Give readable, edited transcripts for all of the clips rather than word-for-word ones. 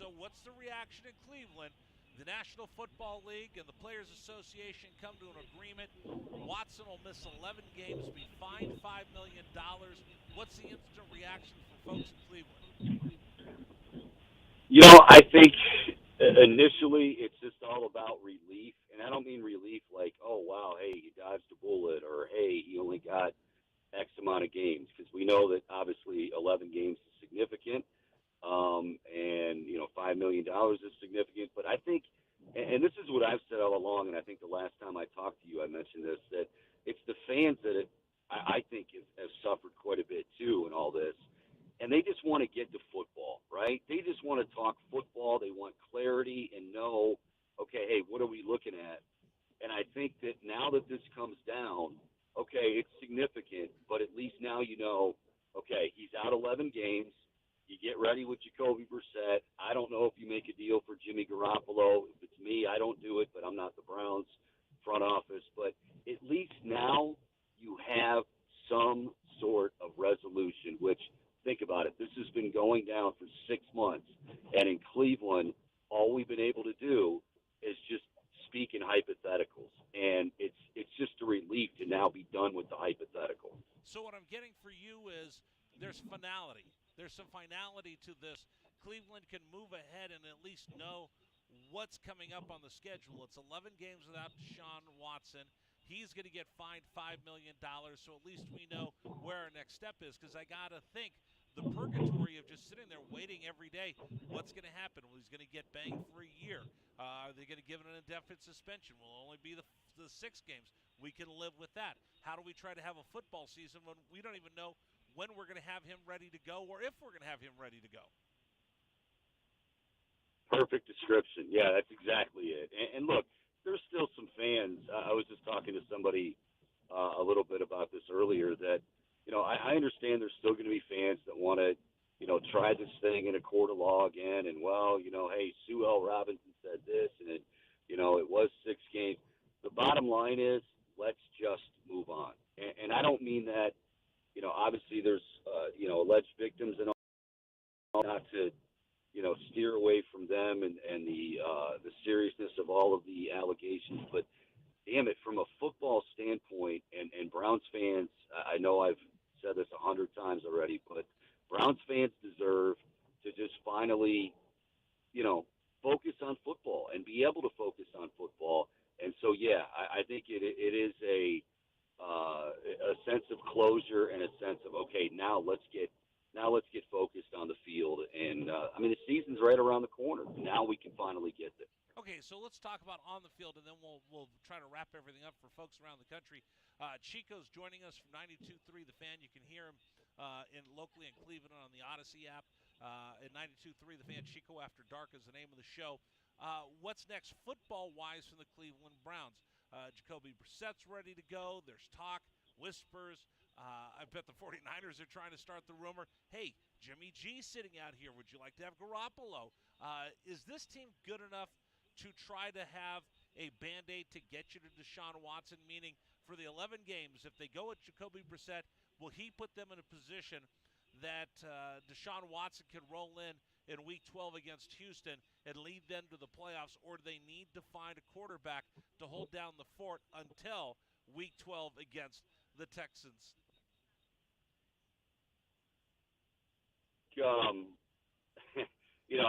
So what's the reaction in Cleveland? The National Football League and the Players Association come to an agreement. Watson will miss 11 games, be fined $5 million. What's the instant reaction from folks in Cleveland? I think initially it's just all about relief, and I don't mean relief like, oh wow, hey, he dodged a bullet, or hey, he only got X amount of games, because we know that obviously 11 games is significant, and $5 million is significant. But I think, and this is what I've said all along, and I think the last time I talked to you, I mentioned this, that it's the fans that I think have suffered quite a bit too in all this, and they just want to get to football, right? They just want to talk football. They want clarity and know, okay, hey, what are we looking at? And I think that now that this comes down, okay, it's significant, but at least now okay, he's out 11 games. You get ready with Jacoby Brissett. I don't know if you make a deal for Jimmy Garoppolo. If it's me, I don't do it, but I'm not the Browns front office. But at least now you have some sort of resolution, which, think about it, this has been going down for 6 months. And in Cleveland, all we've been able to do is just speak in hypotheticals. And it's just a relief to now be done with the hypothetical. So what I'm getting for you is there's finality. There's some finality to this. Cleveland can move ahead and at least know what's coming up on the schedule. It's 11 games without Deshaun Watson. He's going to get fined $5 million, so at least we know where our next step is, because I got to think the purgatory of just sitting there waiting every day, what's going to happen? Well, he's going to get banged for a year. Are they going to give him an indefinite suspension? Will it only be the 6 games? We can live with that. How do we try to have a football season when we don't even know when we're going to have him ready to go, or if we're going to have him ready to go? Perfect description. Yeah, that's exactly it. And look, there's still some fans. I was just talking to somebody a little bit about this earlier, that, I understand there's still going to be fans that want to, try this thing in a court of law again. And, well, hey, Sue L. Robinson said this, and it was 6 games. The bottom line is, let's just move on. And I don't mean that, obviously there's, alleged victims and all, not to, steer away from them and the seriousness of all of the allegations. But damn it, from a football standpoint, and Browns fans, I know I've said this 100 times already, but Browns fans deserve to just finally, focus on football and be able to focus on football. And so, yeah, I think it is a sense of closure and a sense of, okay, now let's get focused on the field. And the season's right around the corner. Now we can finally get there. Okay, so let's talk about on the field, and then we'll try to wrap everything up for folks around the country. Chico's joining us from 92.3 The Fan. You can hear him locally in Cleveland on the Odyssey app. At 92.3 The Fan, Chico After Dark is the name of the show. What's next football-wise from the Cleveland Browns? Jacoby Brissett's ready to go. There's talk, whispers. I bet the 49ers are trying to start the rumor, hey, Jimmy G sitting out here. Would you like to have Garoppolo? Is this team good enough to try to have a Band-Aid to get you to Deshaun Watson, meaning for the 11 games, if they go with Jacoby Brissett, will he put them in a position that Deshaun Watson can roll in Week 12 against Houston and lead them to the playoffs, or do they need to find a quarterback to hold down the fort until Week 12 against the Texans?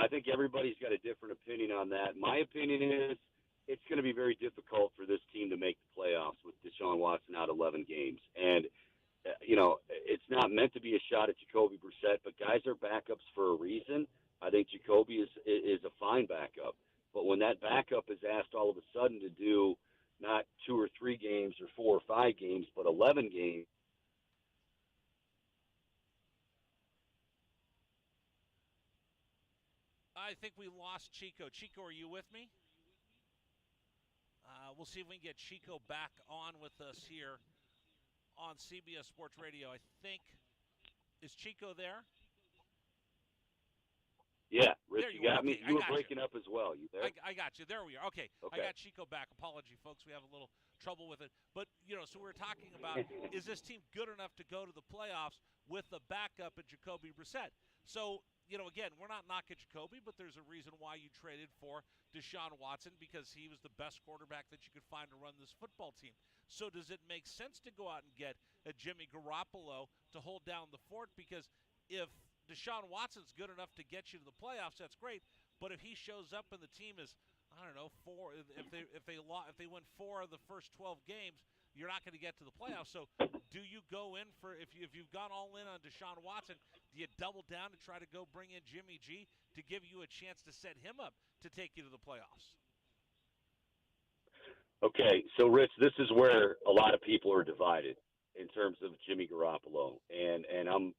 I think everybody's got a different opinion on that. My opinion is it's going to be very difficult for this team to make the playoffs with Deshaun Watson out 11 games. And, it's not meant to be a shot at Jacoby Brissett, but guys are backups for a reason. I think Jacoby is a fine backup. But when that backup is asked all of a sudden to do not 2 or 3 games or 4 or 5 games, but 11 games, I think we lost Chico. Chico, are you with me? We'll see if we can get Chico back on with us here on CBS Sports Radio. I think, is Chico there? Yeah, Rich, there you got me. Okay, You were breaking up as well. You there? I got you. There we are. Okay, I got Chico back. Apology, folks. We have a little trouble with it. But, so we're talking about, is this team good enough to go to the playoffs with the backup at Jacoby Brissett? So, again, we're not knocking Jacoby, but there's a reason why you traded for Deshaun Watson, because he was the best quarterback that you could find to run this football team. So does it make sense to go out and get a Jimmy Garoppolo to hold down the fort? Because if Deshaun Watson's good enough to get you to the playoffs, that's great. But if he shows up and the team is, I don't know, if they win 4 of the first 12 games, you're not going to get to the playoffs. So do you go in for, if you've gone all in on Deshaun Watson, do you double down to try to go bring in Jimmy G to give you a chance to set him up to take you to the playoffs? Okay, so Rich, this is where a lot of people are divided in terms of Jimmy Garoppolo, and I'm,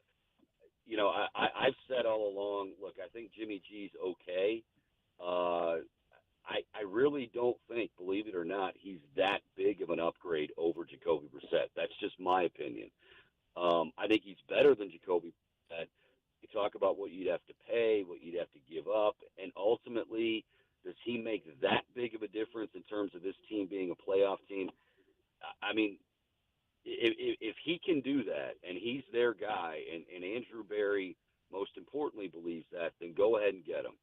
I've said all along, look, I think Jimmy G's okay. I really don't think, believe it or not, he's that big of an upgrade over Jacoby Brissett. That's just my opinion. I think he's better than Jacoby Brissett. You talk about what you'd have to pay, what you'd have to give up, and ultimately, does he make that big of a difference in terms of this team being a playoff team? I mean, if he can do that, and he's their guy, and Andrew Berry, most importantly, believes that, then go ahead and get him.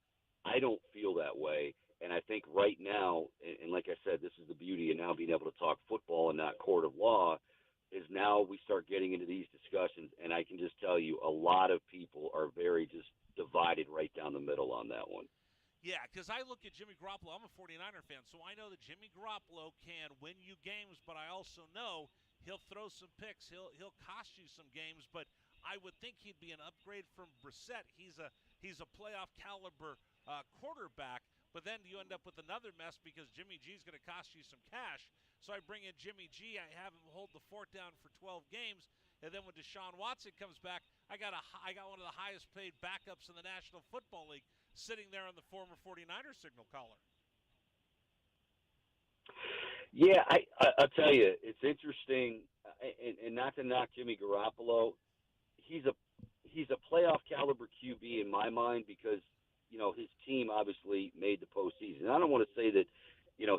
I don't feel that way. And I think right now, and like I said, this is the beauty of now being able to talk football and not court of law, is now we start getting into these discussions, and I can just tell you a lot of people are very just divided right down the middle on that one. Yeah, because I look at Jimmy Garoppolo. I'm a 49er fan, so I know that Jimmy Garoppolo can win you games, but I also know he'll throw some picks. He'll cost you some games, but I would think he'd be an upgrade from Brissett. He's a playoff caliber quarterback, but then you end up with another mess because Jimmy G's going to cost you some cash. So I bring in Jimmy G. I have him hold the fort down for 12 games, and then when Deshaun Watson comes back, I got one of the highest paid backups in the National Football League sitting there on the former 49er signal caller. Yeah, I'll tell you, it's interesting, and not to knock Jimmy Garoppolo, he's a playoff caliber QB in my mind because his team obviously made the postseason. I don't want to say that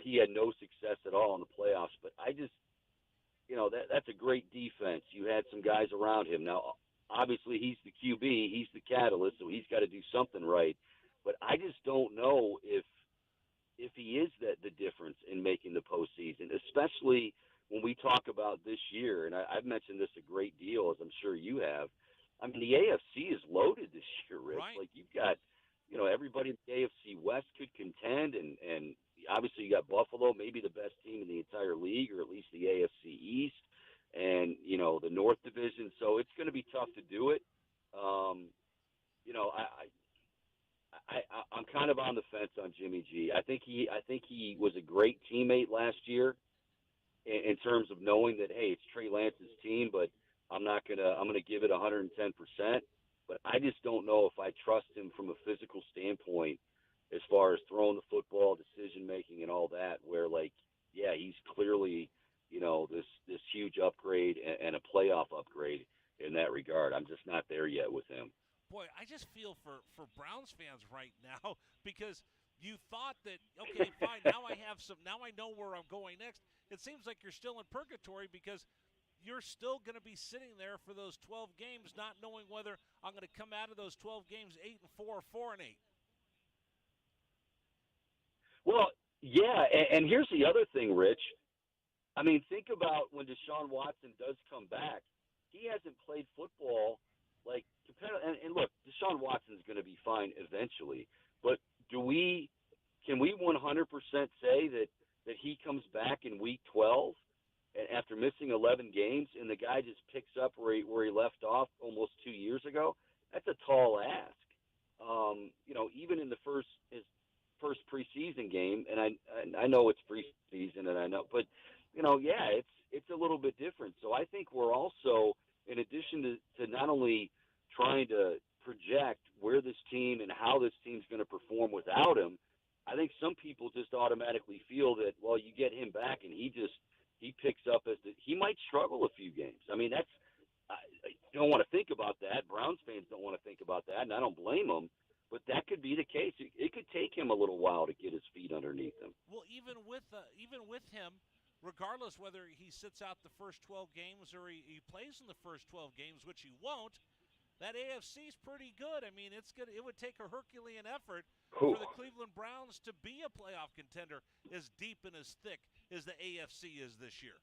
he had no success at all in the playoffs, but I just that's a great defense. You had some guys around him. Now, obviously, he's the QB, he's the catalyst, so he's got to do something right. But I just don't know if he is the difference in making the postseason, especially when we talk about this year. And I've mentioned this a great deal, as I'm sure you have. I mean, the AFC is loaded this year, Rich. Right. Like, you've got, everybody in the AFC West could contend, and obviously you got Buffalo, maybe the best team in the entire league, or at least the AFC East, and, the North Division. So it's going to be tough to do it. I'm kind of on the fence on Jimmy G. I think he was a great teammate last year in terms of knowing that, hey, it's Trey Lance's team, but I'm gonna give it 110%. But I just don't know if I trust him from a physical standpoint as far as throwing the football, decision making, and all that. Where he's clearly this huge upgrade and a playoff upgrade in that regard. I'm just not there yet with him. Boy, I just feel for Browns fans right now because you thought that, okay, fine, now I know where I'm going next. It seems like you're still in purgatory because you're still going to be sitting there for those 12 games not knowing whether I'm going to come out of ththose 12 games 8-4 or 4-8. Well, yeah, and here's the other thing, Rich. I mean, think about when Deshaun Watson does come back. He hasn't played football and look, Deshaun Watson's going to be fine eventually, but can we 100% say that he comes back in week 12 after missing 11 games and the guy just picks up where he left off almost 2 years ago? That's a tall ask. Even in his first preseason game, and I know it's preseason, and I know, but it's a little bit different. So I think we're also, in addition to not only trying to project where this team and how this team's going to perform without him, I think some people just automatically feel that, well, you get him back and he picks up he might struggle a few games. I mean, I don't want to think about that. Browns fans don't want to think about that, and I don't blame them. But that could be the case. It could take him a little while to get his feet underneath him. Well, even with him, regardless whether he sits out the first 12 games or he plays in the first 12 games, which he won't, that AFC's pretty good. I mean, it would take a Herculean effort Whew. for the Cleveland Browns to be a playoff contender as deep and as thick as the AFC is this year.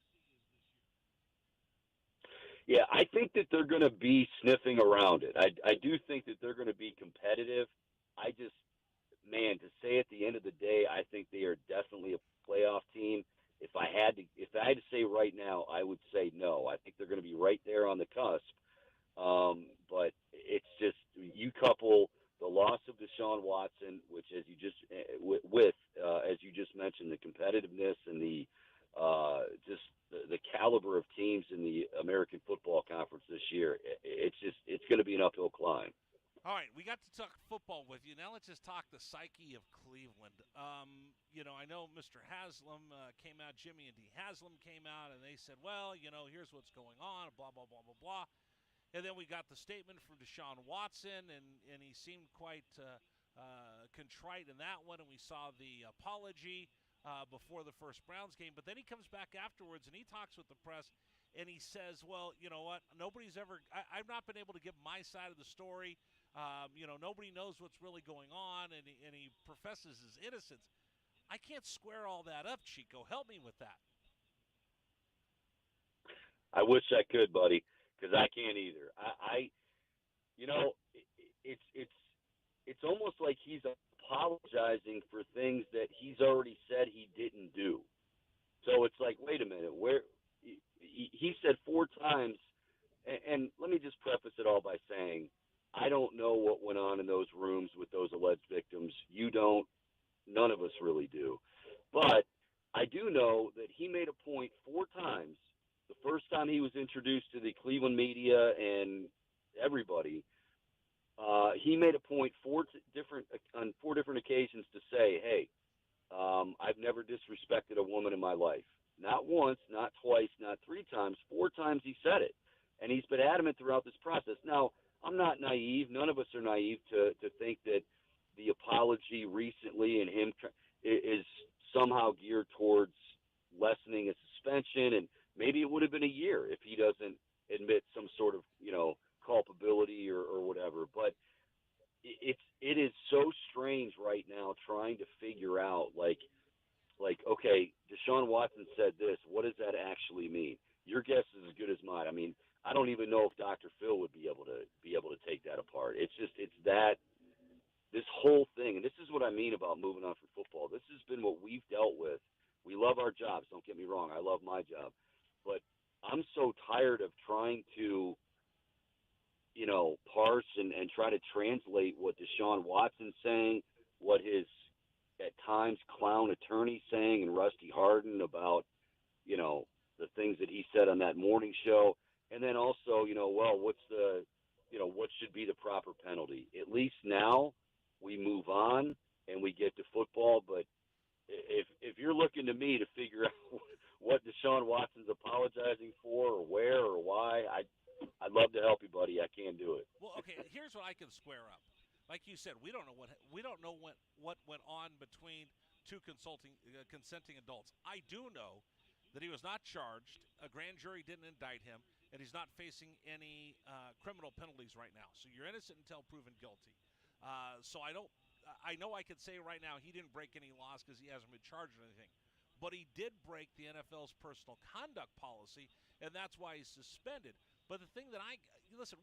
Yeah, I think that they're going to be sniffing around it. I do think that they're going to be competitive. I just, man, to say at the end of the day, I think they are definitely a playoff team. If I had to say right now, I would say no. I think they're going to be right there on the cusp. But it's just, you couple the loss of Deshaun Watson, which as you just as you just mentioned, the competitiveness and the just the caliber of teams in the American Football Conference this year, it's going to be an uphill climb. All right, we got to talk football with you. Now let's just talk the psyche of Cleveland. I know Mr. Haslam came out, Jimmy and Dee Haslam came out, and they said, well, here's what's going on, blah, blah, blah, blah, blah. And then we got the statement from Deshaun Watson, and he seemed quite contrite in that one, and we saw the apology before the first Browns game. But then he comes back afterwards, and he talks with the press, and he says, well, you know what, I've not been able to give my side of the story. Nobody knows what's really going on, and he professes his innocence. I can't square all that up, Chico. Help me with that. I wish I could, buddy, because I can't either. It's almost like he's apologizing for things that he's already said he didn't do. So it's like, wait a minute, where he said 4 times, and let me just preface it all by saying, I don't know what went on in those rooms with those alleged victims. You don't. None of us really do. But I do know that he made a point 4 times. The first time he was introduced to the Cleveland media and everybody, he made a point on 4 different occasions to say, hey, I've never disrespected a woman in my life. Not once, not twice, not 3 times. 4 times he said it. And he's been adamant throughout this process. Now, I'm not naive. None of us are naive to think that the apology recently and him is somehow geared towards lessening a suspension, and maybe it would have been a year if he doesn't admit some sort of culpability or whatever. But it is so strange right now trying to figure out like okay, Deshaun Watson said this. What does that actually mean? Your guess is as good as mine. I mean, I don't even know if Dr. Phil would be able to take that apart. It's this whole thing, and this is what I mean about moving on from football. This has been what we've dealt with. We love our jobs. Don't get me wrong. I love my job. But I'm so tired of trying to, parse and try to translate what Deshaun Watson's saying, what his, at times, clown attorney's saying, and Rusty Hardin about, the things that he said on that morning show. And then also, what should be the proper penalty? At least now we move on and we get to football. But if you're looking to me to figure out what Deshaun Watson's apologizing for or where or why, I'd love to help you, buddy. I can't do it. Well, okay, here's what I can square up. Like you said, we don't know what went on between 2 consenting adults. I do know that he was not charged. A grand jury didn't indict him, and he's not facing any criminal penalties right now. So you're innocent until proven guilty. So I know I could say right now he didn't break any laws because he hasn't been charged or anything. But he did break the NFL's personal conduct policy, and that's why he's suspended. But the thing that listen,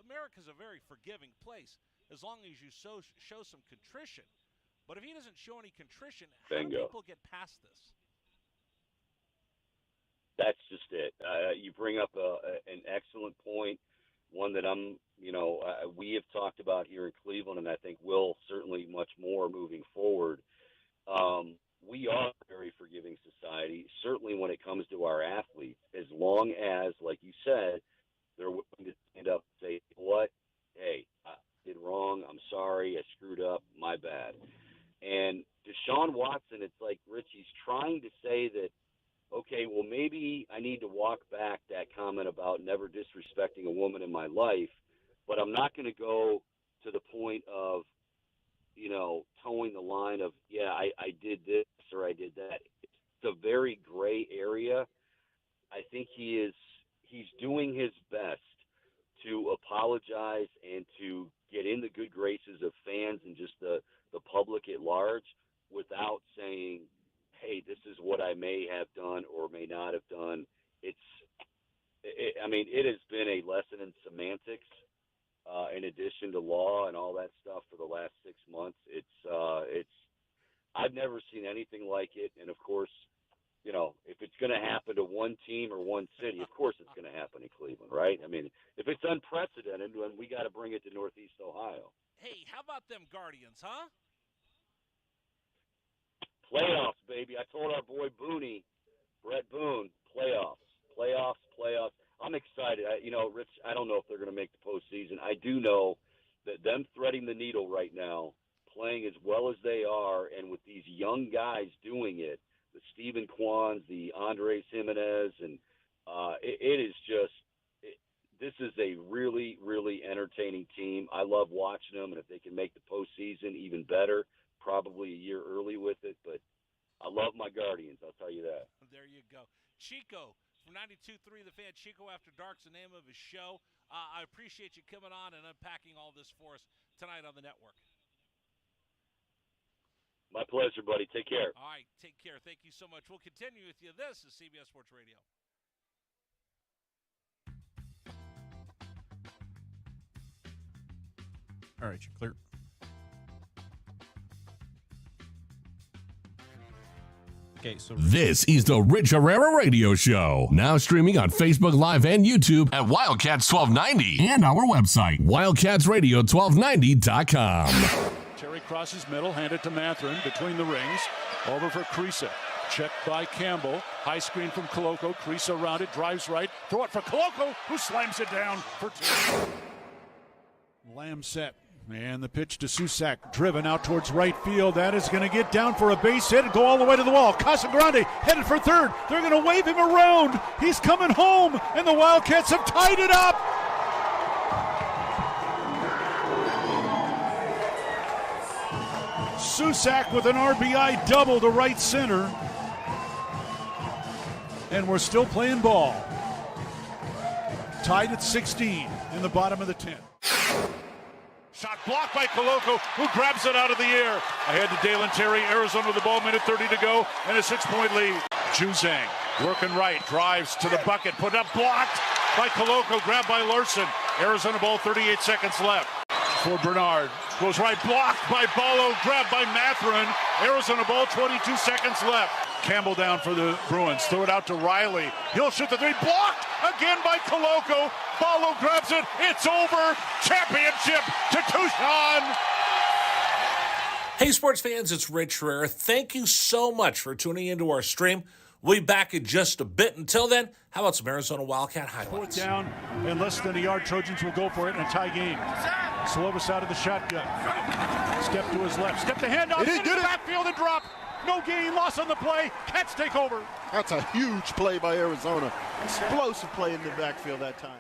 America's a very forgiving place as long as you show some contrition. But if he doesn't show any contrition, how do people get past this? That's just it. You bring up an excellent point, one that we have talked about here in Cleveland, and I think will certainly much more moving forward. We are a very forgiving society, certainly when it comes to our athletes, as long as, like you said, they're willing to stand up and say, what? Hey, I did wrong. I'm sorry. I screwed up. My bad. And Deshaun Watson, it's like Richie's trying to say that, okay, well, maybe I need to walk back that comment about never disrespecting a woman in my life, but I'm not going to go to the point of, towing the line of, yeah, I did this or I did that. It's a very gray area. I think he's doing his best to apologize and to get in the good graces of fans and just the public at large without saying, hey, this is what I may have done or may not have done. It has been a lesson in semantics in addition to law and all that stuff for the last 6 months. I've never seen anything like it. And, of course, you know, if it's going to happen to one team or one city, of course it's going to happen in Cleveland, right? I mean, if it's unprecedented, then we got to bring it to Northeast Ohio. Hey, how about them Guardians, huh? Playoffs, baby. I told our boy Booney, Brett Boone, playoffs. I'm excited. Rich, I don't know if they're going to make the postseason. I do know that them threading the needle right now, playing as well as they are, and with these young guys doing it, the Stephen Kwans, the Andres Jimenez, and this is a really, really entertaining team. I love watching them, and if they can make the postseason, even better. Probably a year early with it, but I love my Guardians, I'll tell you that. There you go. Chico from 92.3 The Fan. Chico After Dark's the name of his show. I appreciate you coming on and unpacking all this for us tonight on the network. My pleasure, buddy. Take care. All right, take care. Thank you so much. We'll continue with you. This is CBS Sports Radio. All right, you're clear. Okay, so this is the Rich Herrera Radio Show. Now streaming on Facebook Live and YouTube at Wildcats 1290 and our website, wildcatsradio1290.com. Terry crosses middle, handed to Matherin between the rings. Over for Krisa. Checked by Campbell. High screen from Koloko. Krisa around it, drives right. Throw it for Koloko, who slams it down for two. Lamb set. And the pitch to Susak, driven out towards right field. That is going to get down for a base hit and go all the way to the wall. Casagrande headed for third. They're going to wave him around. He's coming home, and the Wildcats have tied it up. Susak with an RBI double to right center. And we're still playing ball. Tied at 16 in the bottom of the 10th. Shot blocked by Koloko, who grabs it out of the air. Ahead to Dalen Terry, Arizona with the ball, minute 30 to go, and a 6-point lead. Juzang working right, drives to the bucket, put up, blocked by Koloko, grabbed by Larson. Arizona ball, 38 seconds left. For Bernard, goes right, blocked by Ballo, grabbed by Matherin. Arizona ball, 22 seconds left. Campbell down for the Bruins, throw it out to Riley. He'll shoot the three, blocked again by Koloko. Ballo grabs it, it's over. Championship to Tucson. Hey, sports fans, it's Rich Herrera. Thank you so much for tuning into our stream. We'll be back in just a bit. Until then, how about some Arizona Wildcat highlights? Fourth down and less than a yard. Trojans will go for it in a tie game. Slovis out of the shotgun. Step to his left. Step the handoff. It is good. Backfield and drop. No gain. Loss on the play. Cats take over. That's a huge play by Arizona. Explosive play in the backfield that time.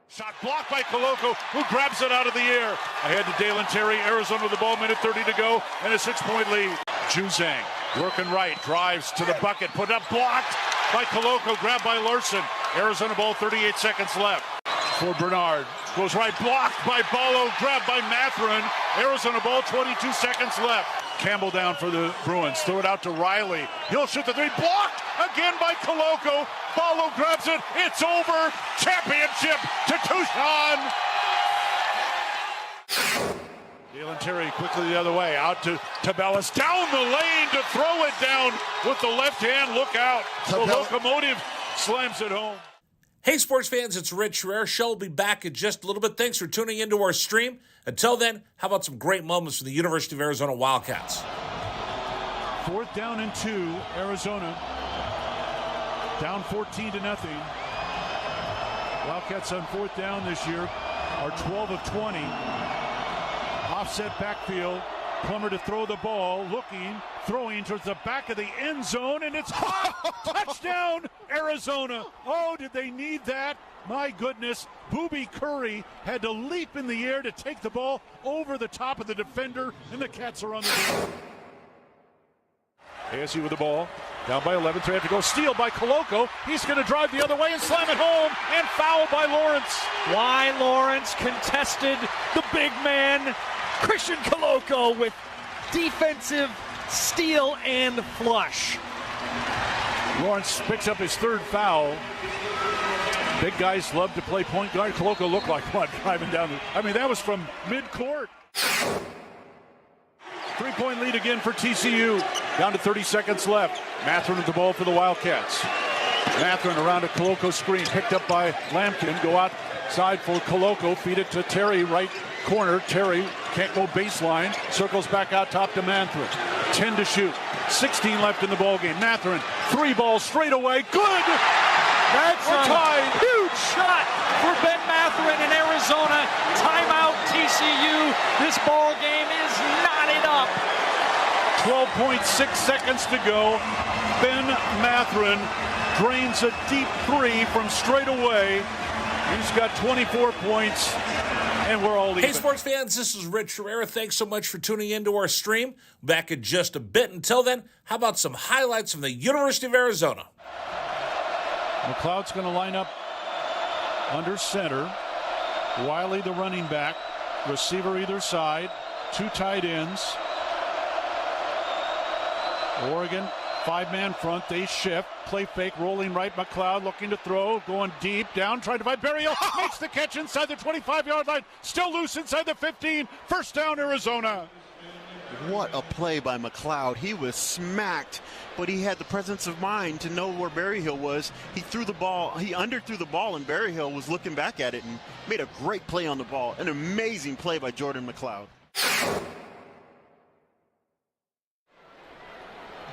Shot blocked by Koloko, who grabs it out of the air. Ahead to Dalen Terry, Arizona with the ball, minute 30 to go, and a 6-point lead. Juzang working right, drives to the bucket, put up, blocked by Koloko, grabbed by Larson. Arizona ball, 38 seconds left. For Bernard, goes right, blocked by Ballo, grabbed by Matherin. Arizona ball, 22 seconds left. Campbell down for the Bruins, throw it out to Riley. He'll shoot the three, blocked again by Koloko. Ballo grabs it, it's over. Championship to Tucson. Dalen Terry quickly the other way, out to Tabellas, down the lane to throw it down with the left hand. Look out. The locomotive slams it home. Hey, sports fans, it's Rich Herrera. Show will be back in just a little bit. Thanks for tuning into our stream. Until then, how about some great moments for the University of Arizona Wildcats? Fourth down and 2, Arizona. Down 14-0. Wildcats on fourth down this year are 12 of 20. Offset backfield. Plummer to throw the ball, looking, throwing towards the back of the end zone, and it's hot! Touchdown, Arizona! Oh, did they need that? My goodness, Booby Curry had to leap in the air to take the ball over the top of the defender, and the Cats are on the field. ASU with the ball, Down by 11, 3 to go. Steal by Koloko. He's going to drive the other way and slam it home. And foul by Lawrence. Why Lawrence contested the big man, Christian Koloko, with defensive steal and flush. Lawrence picks up his third foul. Big guys love to play point guard. Koloko looked like one driving down. That was from midcourt. 3-point lead again for TCU. Down to 30 seconds left. Mathurin with the ball for the Wildcats. Mathurin around a Koloko screen. Picked up by Lampkin. Go outside for Koloko. Feed it to Terry, right corner. Terry can't go baseline. Circles back out top to Mathurin. 10 to shoot. 16 left in the ballgame. Mathurin, 3 balls straight away. Good! That's We're a tied. huge shot for Ben Mathurin in Arizona. Timeout TCU. This ball game is knotted up. 12.6 seconds to go. Ben Mathurin drains a deep 3 from straight away. He's got 24 points, and we're all even. Hey, sports fans, this is Rich Herrera. Thanks so much for tuning into our stream. Back in just a bit. Until then, how about some highlights from the University of Arizona? McLeod's going to line up under center. Wiley, the running back. Receiver either side. 2 tight ends. Oregon, 5-man front. They shift. Play fake, rolling right. McLeod looking to throw. Going deep. Down. Trying to find Berryhill. Makes the catch inside the 25-yard line. Still loose inside the 15. First down, Arizona. What a play by McLeod. He was smacked, but he had the presence of mind to know where Berryhill was. He threw the ball. He underthrew the ball, and Berryhill was looking back at it and made a great play on the ball. An amazing play by Jordan McLeod.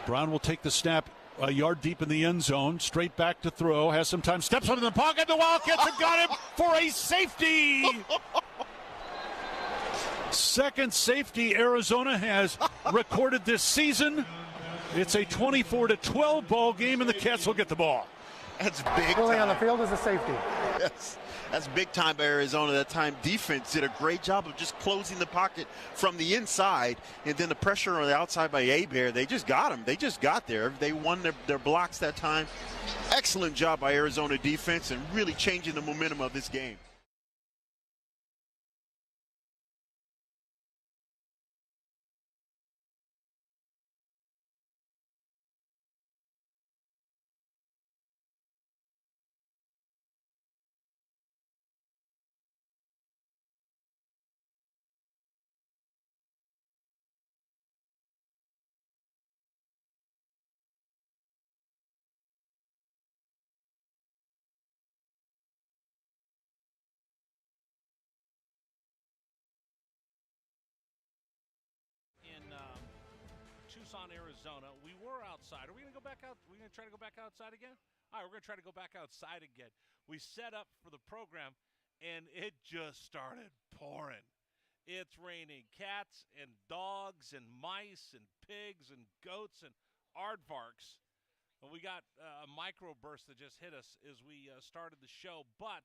Brown will take the snap a yard deep in the end zone. Straight back to throw. Has some time. Steps up in the pocket. The Wildcats have got him for a safety. Second safety Arizona has recorded this season. It's a 24-12 ball game, and the Cats will get the ball. That's big Pulling time. on the field is a safety. Yes. That's big time by Arizona. That time defense did a great job of just closing the pocket from the inside, and then the pressure on the outside by Abear, they just got him. They just got there. They won their blocks that time. Excellent job by Arizona defense and really changing the momentum of this game. Tucson, Arizona. We were outside. Are we going to go back out? We're going to try to go back outside again? All right, we're going to try to go back outside again. We set up for the program, and it just started pouring. It's raining cats and dogs and mice and pigs and goats and aardvarks. We got a microburst that just hit us as we started the show, but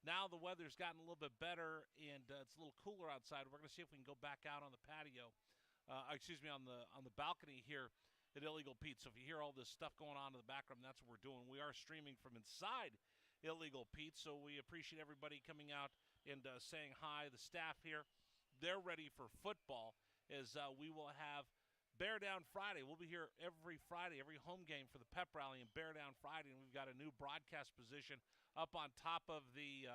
now the weather's gotten a little bit better, and it's a little cooler outside. We're going to see if we can go back out on the patio. On the balcony here at Illegal Pete. So if you hear all this stuff going on in the background, that's what we're doing. We are streaming from inside Illegal Pete, so we appreciate everybody coming out and saying hi. The staff here, they're ready for football as we will have Bear Down Friday. We'll be here every Friday, every home game for the pep rally and Bear Down Friday, and we've got a new broadcast position up on top of the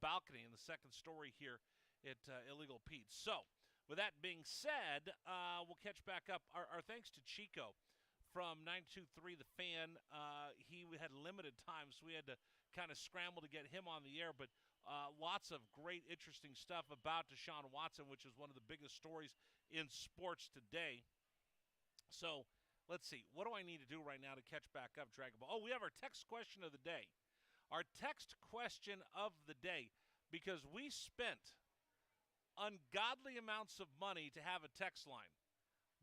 balcony in the second story here at Illegal Pete. So, with that being said, we'll catch back up. Our thanks to Chico from 92.3 The Fan. He had limited time, so we had to kind of scramble to get him on the air. But lots of great, interesting stuff about Deshaun Watson, which is one of the biggest stories in sports today. So let's see. What do I need to do right now to catch back up, Dragon Ball? Oh, we have our text question of the day. Our text question of the day, because we spent ungodly amounts of money to have a text line.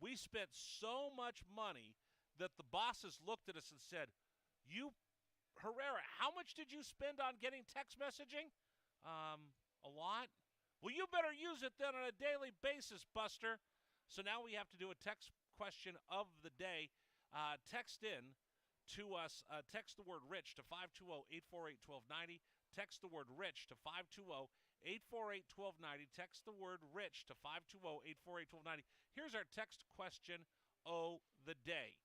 We spent so much money that the bosses looked at us and said, "You, Herrera, how much did you spend on getting text messaging?" A lot. Well, you better use it then on a daily basis, Buster. So now we have to do a text question of the day. text in to us. Text the word RICH to 520-848-1290. Text the word RICH to 520-848-1290. Text the word RICH to 520-848-1290. Here's our text question the day.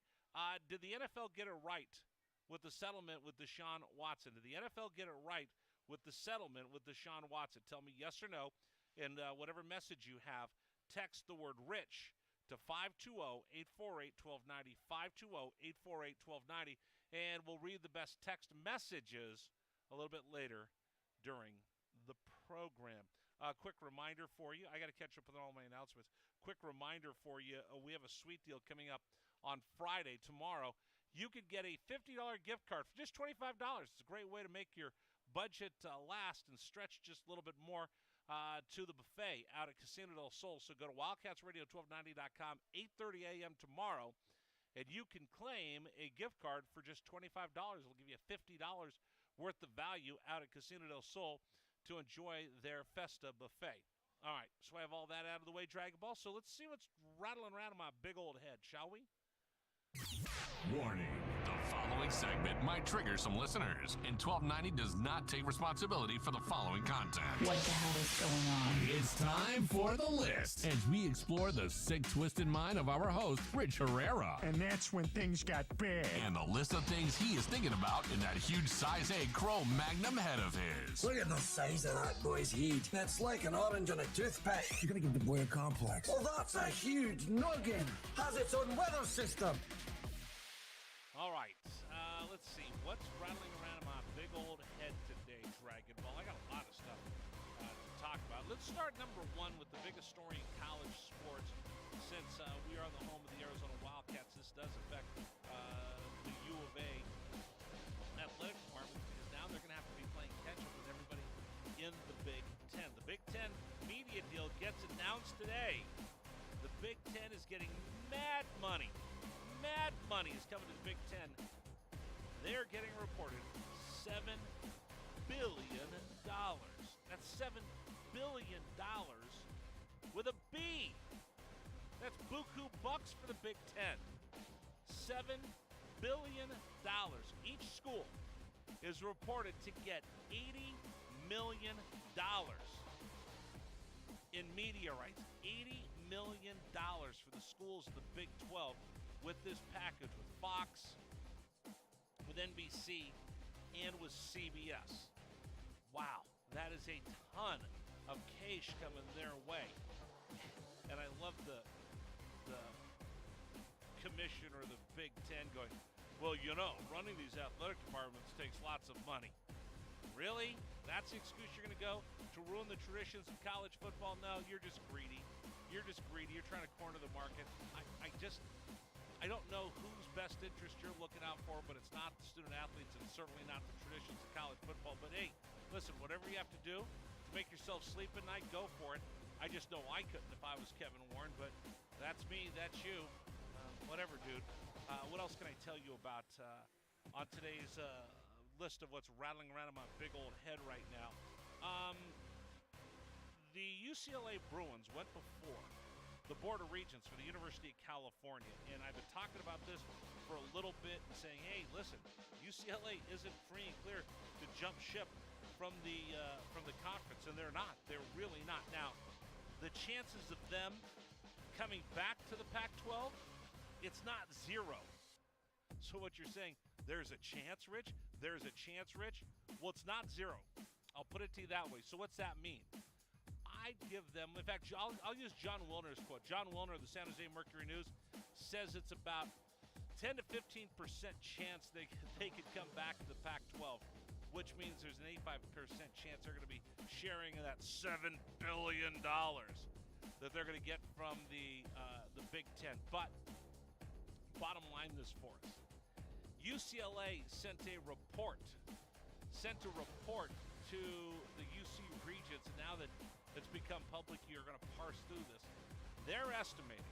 Did the NFL get it right with the settlement with Deshaun Watson? Did the NFL get it right with the settlement with Deshaun Watson? Tell me yes or no. And whatever message you have, text the word RICH to 520-848-1290, 520-848-1290, and we'll read the best text messages a little bit later during the program. Quick reminder for you. I got to catch up with all my announcements. Quick reminder for you. We have a sweet deal coming up on Friday, tomorrow. You could get a $50 gift card for just $25. It's a great way to make your budget last and stretch just a little bit more to the buffet out at Casino del Sol. So go to wildcatsradio1290.com, 8:30 a.m. tomorrow, and you can claim a gift card for just $25. It'll give you $50 worth of value out at Casino del Sol to enjoy their Festa buffet. All right, so I have all that out of the way, Dragon Ball. So let's see what's rattling around in my big old head, shall we? Warning. The following segment might trigger some listeners, and 1290 does not take responsibility for the following content. What the hell is going on? It's time for the list as we explore the sick, twisted mind of our host, Rich Herrera. And that's when things got bad. And the list of things he is thinking about in that huge size 8 Chrome Magnum head of his. Look at the size of that boy's head. That's like an orange on a toothpick. You're gonna give the boy a complex. Well, that's a huge noggin. Has its own weather system. All right, let's see. What's rattling around in my big old head today, Dragon Ball? I got a lot of stuff to talk about. Let's start number one with the biggest story in college sports. Since we are the home of the Arizona Wildcats, this does affect the U of A athletic department, because now they're going to have to be playing catch-up with everybody in the Big Ten. The Big Ten media deal gets announced today. The Big Ten is getting mad money. Mad money is coming to the Big Ten. They're getting reported $7 billion. That's $7 billion with a B. That's buku bucks for the Big Ten. $7 billion. Each school is reported to get $80 million in media rights. $80 million for the schools of the Big 12 with this package, with Fox, with NBC, and with CBS. Wow, that is a ton of cash coming their way. And I love the commissioner of the Big Ten going, well, you know, running these athletic departments takes lots of money. Really? That's the excuse you're going to go to ruin the traditions of college football? No, you're just greedy. You're just greedy. You're trying to corner the market. I don't know whose best interest you're looking out for, but it's not the student athletes, and it's certainly not the traditions of college football. But hey, listen, whatever you have to do to make yourself sleep at night, go for it. I just know I couldn't if I was Kevin Warren, but that's me, that's you. Whatever, dude. What else can I tell you about on today's list of what's rattling around in my big old head right now? The UCLA Bruins went before the Board of Regents for the University of California, and I've been talking about this for a little bit and saying, hey, listen, UCLA isn't free and clear to jump ship from the conference, and they're not. They're really not. Now, the chances of them coming back to the Pac-12, it's not zero. So what you're saying, there's a chance, Rich? There's a chance, Rich? Well, it's not zero. I'll put it to you that way. So what's that mean? I'd give them, in fact, I'll use John Wilner's quote. John Wilner of the San Jose Mercury News says it's about 10 to 15% chance they could come back to the Pac-12, which means there's an 85% chance they're going to be sharing that $7 billion that they're going to get from the Big Ten. But bottom line this for us. UCLA sent a report to the UC Regents, and now that it's become public, you're going to parse through this. They're estimating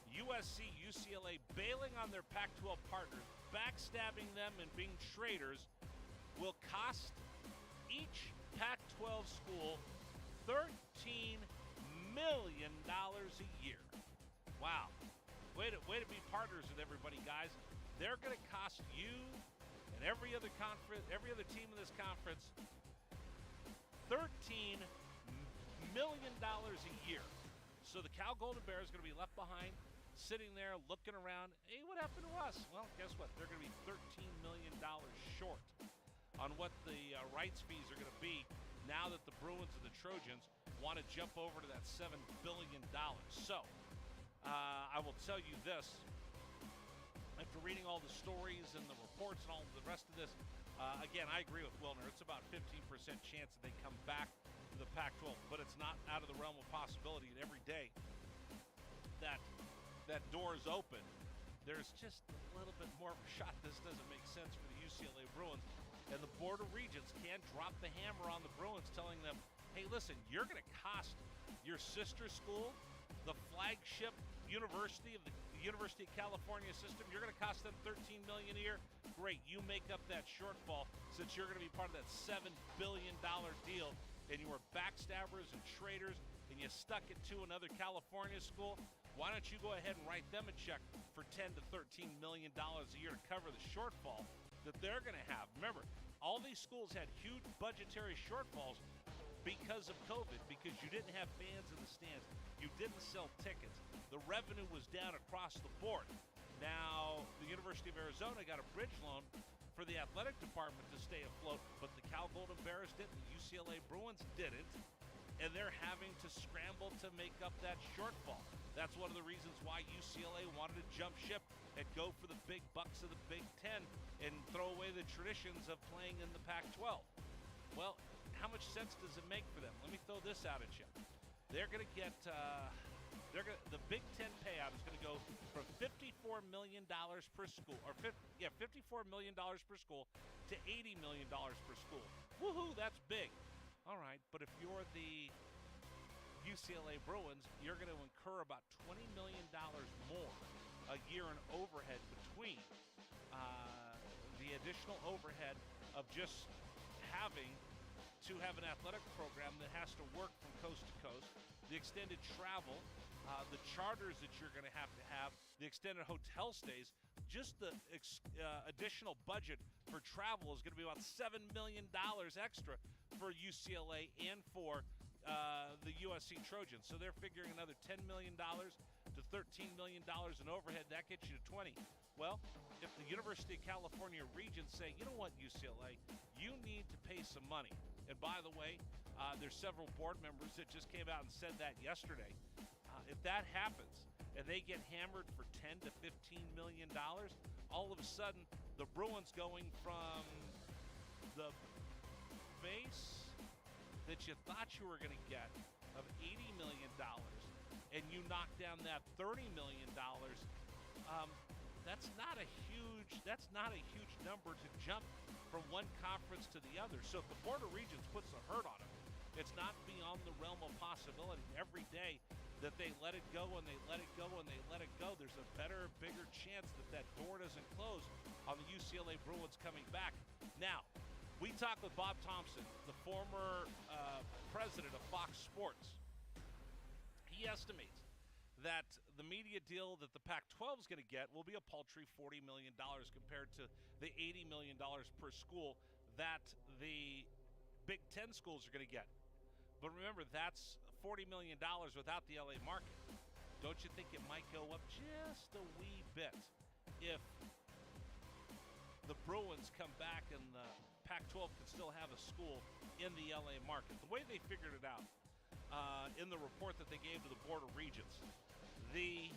USC, UCLA bailing on their Pac-12 partners, backstabbing them and being traitors will cost each Pac-12 school $13 million a year. Wow. way to be partners with everybody, guys. They're going to cost you and every other team in this conference $13 million a year. So the Cal Golden Bears are going to be left behind, sitting there looking around. Hey, what happened to us? Well, guess what? They're going to be $13 million short on what the rights fees are going to be now that the Bruins and the Trojans want to jump over to that $7 billion. So I will tell you this. After reading all the stories and the reports and all the rest of this, again, I agree with Wilner. It's about 15% chance that they come back to the Pac-12, but it's not out of the realm of possibility. And every day that door is open, there's just a little bit more of a shot this doesn't make sense for the UCLA Bruins. And the Board of Regents can drop the hammer on the Bruins, telling them, hey, listen, you're going to cost your sister school, the flagship university of the University of California system, you're going to cost them $13 million a year. Great, you make up that shortfall since you're going to be part of that $7 billion deal, and you were backstabbers and traitors, and you stuck it to another California school. Why don't you go ahead and write them a check for $10 to $13 million a year to cover the shortfall that they're going to have? Remember, all these schools had huge budgetary shortfalls because of COVID, because you didn't have fans in the stands. You didn't sell tickets. The revenue was down across the board. Now, the University of Arizona got a bridge loan for the athletic department to stay afloat, but the Cal Golden Bears didn't. The UCLA Bruins didn't, and they're having to scramble to make up that shortfall. That's one of the reasons why UCLA wanted to jump ship and go for the big bucks of the Big Ten and throw away the traditions of playing in the Pac-12. Well, how much sense does it make for them? Let me throw this out at you. They're going to get the Big Ten payout is going to go from $54 million per school, or $54 million per school to $80 million per school. Woohoo, that's big. All right, but if you're the UCLA Bruins, you're going to incur about $20 million more a year in overhead between the additional overhead of just having to have an athletic program that has to work from coast to coast, the extended travel, the charters that you're going to have, the extended hotel stays. Just the additional budget for travel is going to be about $7 million extra for UCLA and for the USC Trojans. So they're figuring another $10 million to $13 million in overhead. That gets you to 20. Well, if the University of California Regents say, you know what, UCLA, you need to pay some money. And by the way, there's several board members that just came out and said that yesterday. If that happens and they get hammered for $10 to $15 million, all of a sudden the Bruins going from the base that you thought you were going to get of $80 million and you knock down that $30 million, that's not a huge number to jump from one conference to the other. So if the Board of Regents puts a hurt on it, it's not beyond the realm of possibility. Every day that they let it go and they let it go and they let it go, there's a better, bigger chance that door doesn't close on the UCLA Bruins coming back. Now, we talked with Bob Thompson, the former president of Fox Sports. He estimates that the media deal that the Pac-12 is going to get will be a paltry $40 million compared to the $80 million per school that the Big Ten schools are going to get. But remember, that's $40 million without the LA market. Don't you think it might go up just a wee bit if the Bruins come back and the Pac-12 can still have a school in the LA market? The way they figured it out in the report that they gave to the Board of Regents, the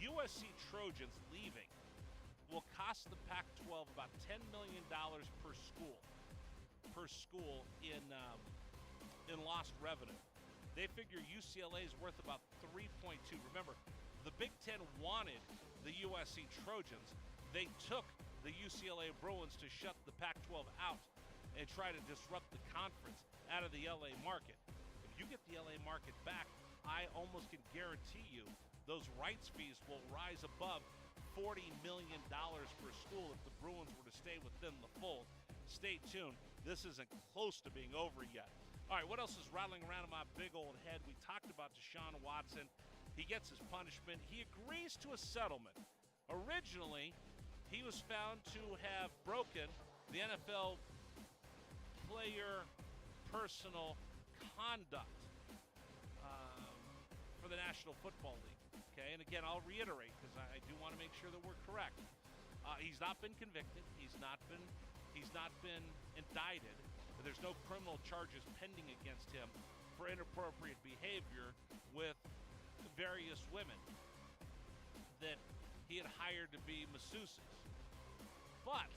USC Trojans leaving will cost the Pac-12 about $10 million per school in lost revenue. They figure UCLA is worth about 3.2. Remember, the Big Ten wanted the USC Trojans. They took the UCLA Bruins to shut the Pac-12 out and try to disrupt the conference out of the LA market. If you get the LA market back, I almost can guarantee you those rights fees will rise above $40 million per school if the Bruins were to stay within the fold. Stay tuned. This isn't close to being over yet. All right, what else is rattling around in my big old head? We talked about Deshaun Watson. He gets his punishment. He agrees to a settlement. Originally, he was found to have broken the NFL player personal conduct for the National Football League. Okay, and again, I'll reiterate because I do want to make sure that we're correct. He's not been convicted. He's not been indicted. But there's no criminal charges pending against him for inappropriate behavior with various women that he had hired to be masseuses. But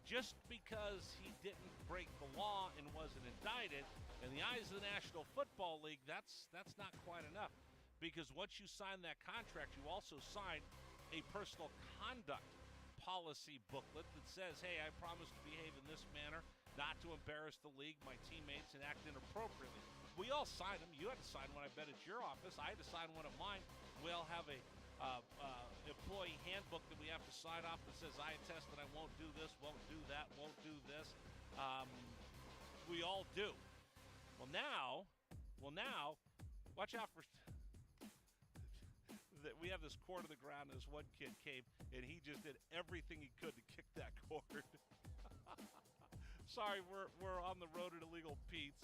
just because he didn't break the law and wasn't indicted, in the eyes of the National Football League, that's not quite enough. Because once you sign that contract, you also sign a personal conduct policy booklet that says, hey, I promise to behave in this manner, not to embarrass the league, my teammates, and act inappropriately. We all sign them. You had to sign one, I bet, at your office. I had to sign one at mine. We all have a employee handbook that we have to sign off that says, I attest that I won't do this, won't do that, won't do this. We all do. Well, now, watch out for... that we have this cord to the ground, and this one kid came, and he just did everything he could to kick that cord. Sorry, we're on the road at Illegal Pete's.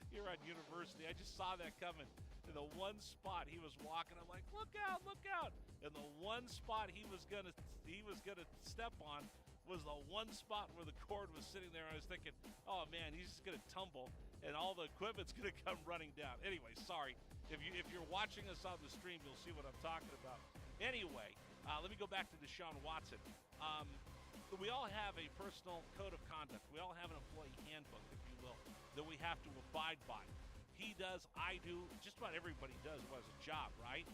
Here on University, I just saw that coming. In the one spot he was walking, I'm like, look out, look out. And the one spot he was gonna step on was the one spot where the cord was sitting there. I was thinking, oh man, he's just gonna tumble and all the equipment's gonna come running down. Anyway, sorry. If you're watching us on the stream, you'll see what I'm talking about. Anyway, let me go back to Deshaun Watson. We all have a personal code of conduct. We all have an employee handbook, if you will, that we have to abide by. He does, I do, just about everybody does who has a job, right?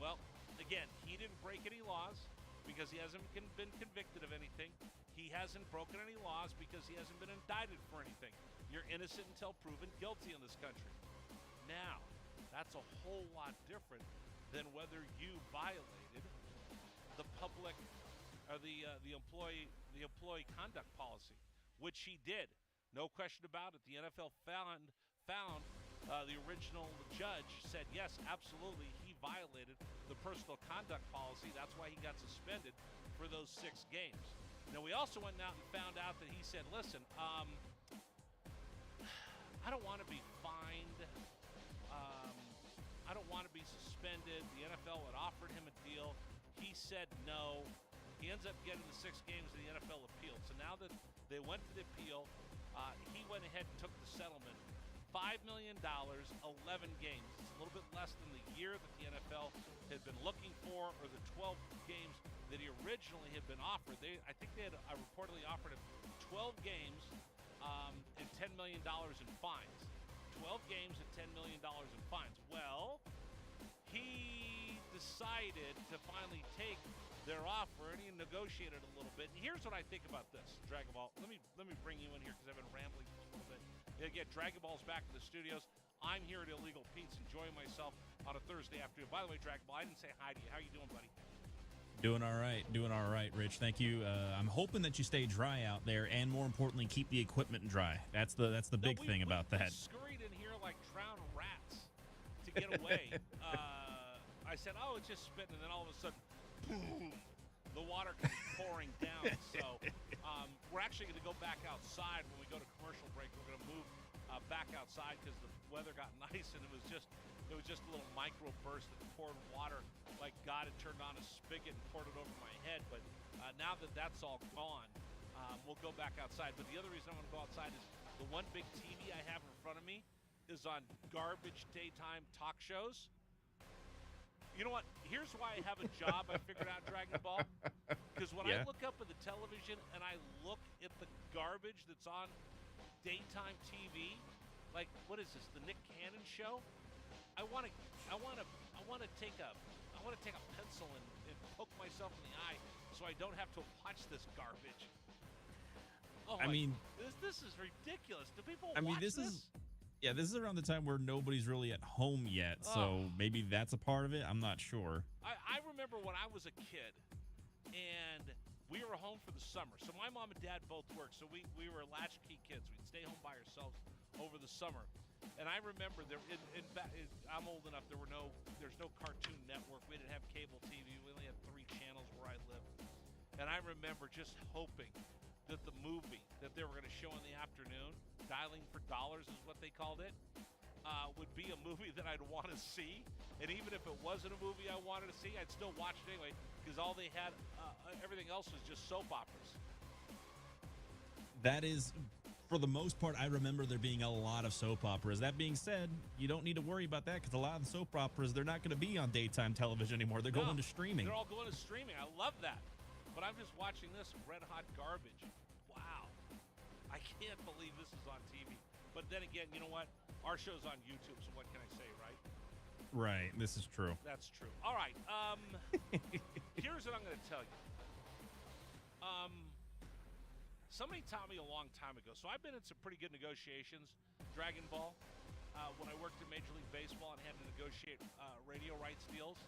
Well, again, he didn't break any laws because he hasn't been convicted of anything. He hasn't broken any laws because he hasn't been indicted for anything. You're innocent until proven guilty in this country. Now, that's a whole lot different than whether you violated the public or the employee conduct policy, which he did. No question about it. The NFL found the original judge said, yes, absolutely, he violated the personal conduct policy. That's why he got suspended for those 6 games. Now, we also went out and found out that he said, listen, I don't want to be fined. I don't want to be suspended. The NFL had offered him a deal. He said no. He ends up getting the 6 games of the NFL appeal. So now that they went to the appeal, he went ahead and took the settlement. $5 million, 11 games. It's a little bit less than the year that the NFL had been looking for, or the 12 games that he originally had been offered. I think they had reportedly offered him 12 games and $10 million in fines. 12 games and $10 million in fines. Well, he decided to finally take their offer, and he negotiated a little bit. And here's what I think about this, Dragon Ball. Let me bring you in here because I've been rambling just a little bit. Again, Dragon Ball's back in the studios. I'm here at Illegal Pete's enjoying myself on a Thursday afternoon. By the way, Dragon Ball, I didn't say hi to you. How you doing, buddy? Doing all right, Rich. Thank you. I'm hoping that you stay dry out there, and more importantly, keep the equipment dry. That's the big thing about that. We scurried in here like drowned rats to get away. I said, oh, it's just spitting, and then all of a sudden, boom, the water comes pouring down. So we're actually going to go back outside when we go to commercial break. We're going to move back outside because the weather got nice, and it was just a little micro burst that poured water like God had turned on a spigot and poured it over my head. But now that that's all gone, we'll go back outside. But the other reason I want to go outside is the one big TV I have in front of me is on garbage daytime talk shows. You know what? Here's why I have a job, I figured out, Dragon Ball. Because when I look up at the television and I look at the garbage that's on daytime TV, like, what is this, the Nick Cannon show? I want to take a pencil and poke myself in the eye so I don't have to watch this garbage. Oh, I mean, this is ridiculous. Do people watch this? This is around the time where nobody's really at home yet, so maybe that's a part of it. I'm not sure. I remember when I was a kid, and we were home for the summer. So my mom and dad both worked, so we were latchkey kids. We'd stay home by ourselves over the summer. And I remember I'm old enough. There's no Cartoon Network. We didn't have cable TV. We only had 3 channels where I lived. And I remember just hoping that the movie that they were going to show in the afternoon, Dialing for Dollars is what they called it, would be a movie that I'd want to see. And even if it wasn't a movie I wanted to see, I'd still watch it anyway because all they had, everything else was just soap operas. That is, for the most part, I remember there being a lot of soap operas. That being said, you don't need to worry about that because a lot of the soap operas, they're not going to be on daytime television anymore. They're going to streaming. They're all going to streaming. I love that. But I'm just watching this red hot garbage. Wow. I can't believe this is on TV. But then again, you know what? Our show's on YouTube, so what can I say, right? Right. This is true. That's true. All right. Here's what I'm going to tell you. Somebody taught me a long time ago. So I've been in some pretty good negotiations. Dragon Ball. When I worked in Major League Baseball and had to negotiate radio rights deals.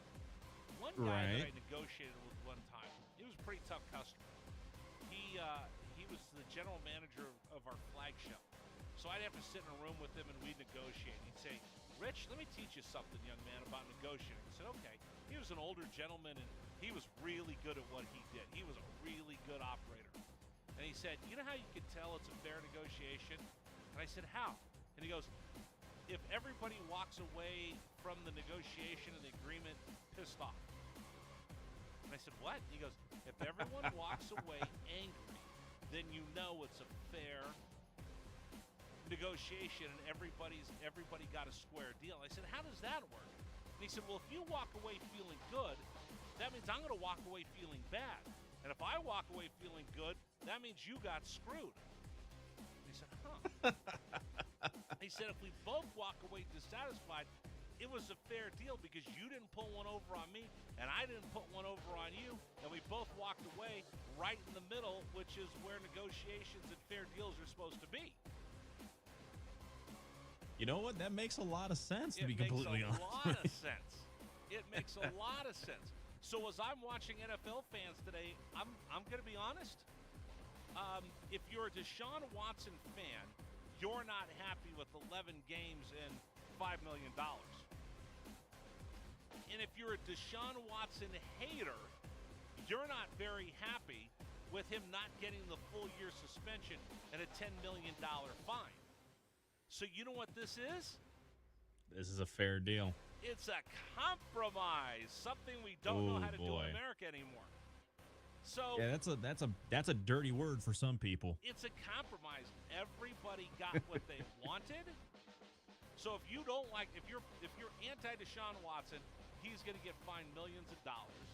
One guy that I negotiated with one time, he was a pretty tough customer. He was the general manager of our flagship. So I'd have to sit in a room with him and we'd negotiate. He'd say, Rich, let me teach you something, young man, about negotiating. I said, okay. He was an older gentleman, and he was really good at what he did. He was a really good operator. And he said, you know how you can tell it's a fair negotiation? And I said, how? And he goes, if everybody walks away from the negotiation and the agreement pissed off. And I said, what? He goes, if everyone walks away angry, then you know it's a fair negotiation and everybody got a square deal. I said, how does that work? And he said, well, if you walk away feeling good, that means I'm going to walk away feeling bad. And if I walk away feeling good, that means you got screwed. He said, huh. He said, if we both walk away dissatisfied, it was a fair deal because you didn't pull one over on me and I didn't put one over on you, and we both walked away right in the middle, which is where negotiations and fair deals are supposed to be. You know what? That makes a lot of sense, to be completely honest. It makes a lot of sense. It makes a lot of sense. So as I'm watching NFL fans today, I'm going to be honest. If you're a Deshaun Watson fan, you're not happy with 11 games and $5 million. And if you're a Deshaun Watson hater, you're not very happy with him not getting the full year suspension and a $10 million fine. So you know what this is? This is a fair deal. It's a compromise, something we don't know how to do in America anymore. So yeah, that's a dirty word for some people. It's a compromise. Everybody got what they wanted. So if you don't like, if you're anti-Deshaun Watson, he's going to get fined millions of dollars,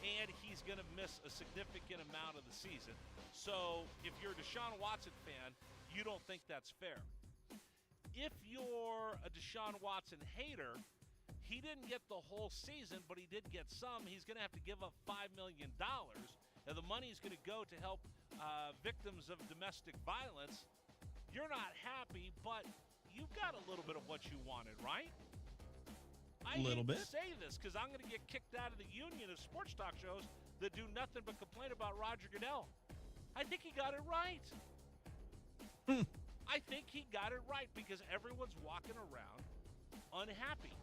and he's going to miss a significant amount of the season. So if you're a Deshaun Watson fan, you don't think that's fair. If you're a Deshaun Watson hater, he didn't get the whole season, but he did get some. He's going to have to give up $5 million, and the money is going to go to help victims of domestic violence. You're not happy, but you got a little bit of what you wanted, right? I hate to say this because I'm going to get kicked out of the union of sports talk shows that do nothing but complain about Roger Goodell. I think he got it right. I think he got it right because everyone's walking around unhappy.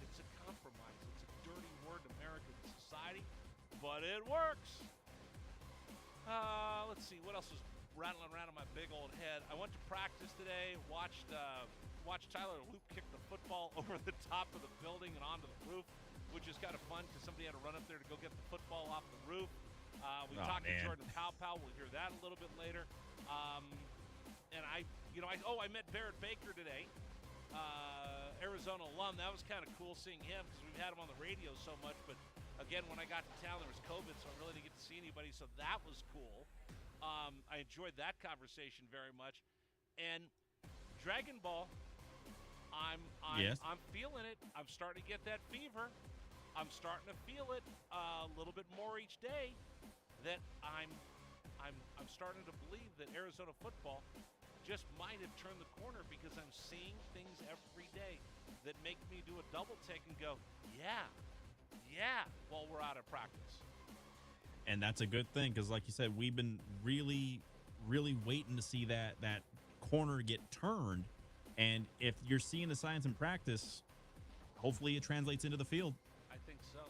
It's a compromise. It's a dirty word in American society, but it works. Let's see. What else was rattling around in my big old head? I went to practice today, watched Tyler Loop kick the football over the top of the building and onto the roof, which is kind of fun because somebody had to run up there to go get the football off the roof. We talked to Jordan Powell. We'll hear that a little bit later. And I met Barrett Baker today, Arizona alum. That was kind of cool seeing him because we've had him on the radio so much. But again, when I got to town, there was COVID, so I really didn't get to see anybody. So that was cool. I enjoyed that conversation very much. And Dragon Ball, I'm feeling it. I'm starting to get that fever. I'm starting to feel it a little bit more each day. That I'm starting to believe that Arizona football just might have turned the corner because I'm seeing things every day that make me do a double take and go, yeah, while we're out of practice. And that's a good thing because, like you said, we've been really, really waiting to see that corner get turned And if you're seeing the signs in practice, hopefully it translates into the field. I think so.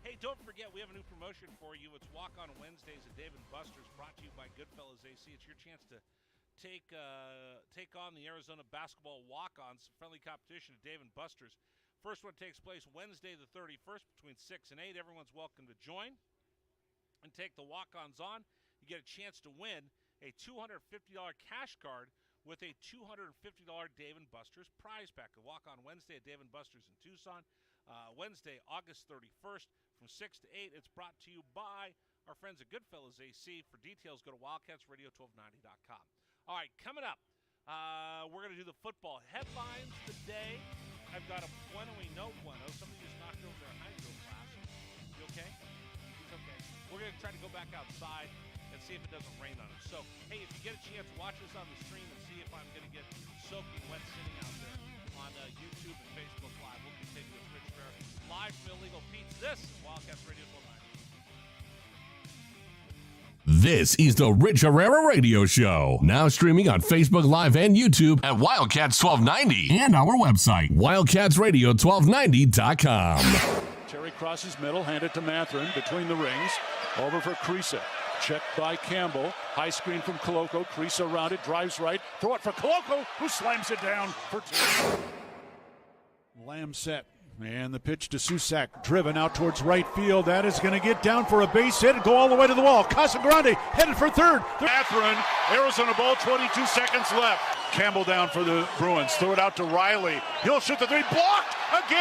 Hey, don't forget, we have a new promotion for you. It's Walk On Wednesdays at Dave & Buster's, brought to you by Goodfellas AC. It's your chance to take on the Arizona basketball walk-ons, friendly competition at Dave & Buster's. First one takes place Wednesday the 31st between 6 and 8. Everyone's welcome to join and take the walk-ons on. You get a chance to win a $250 cash card with a $250 Dave & Buster's prize pack. A walk on Wednesday at Dave & Buster's in Tucson. Wednesday, August 31st from 6 to 8. It's brought to you by our friends at Goodfellas AC. For details, go to wildcatsradio1290.com. All right, coming up, we're going to do the football headlines today. I've got a bueno y no bueno. Somebody just knocked over their hydro flask. You okay? He's okay. We're going to try to go back outside and see if it doesn't rain on us. So, hey, if you get a chance, watch us on the stream and see if I'm going to get soaking wet sitting out there on YouTube and Facebook Live. We'll continue with Rich Bear live from Illegal Pete's. This is Wildcats Radio 1290. This is the Rich Herrera Radio Show. Now streaming on Facebook Live and YouTube at Wildcats 1290 and our website, wildcatsradio1290.com. Terry crosses middle, handed to Matherin between the rings. Over for Creasa. Checked by Campbell. High screen from Koloko. Creasa around it, drives right. Throw it for Koloko, who slams it down for two. Lamb set. And the pitch to Susak, driven out towards right field. That is going to get down for a base hit and go all the way to the wall. Casagrande headed for third. Matherin, Arizona ball, 22 seconds left. Campbell down for the Bruins. Throw it out to Riley. He'll shoot the three. Blocked again.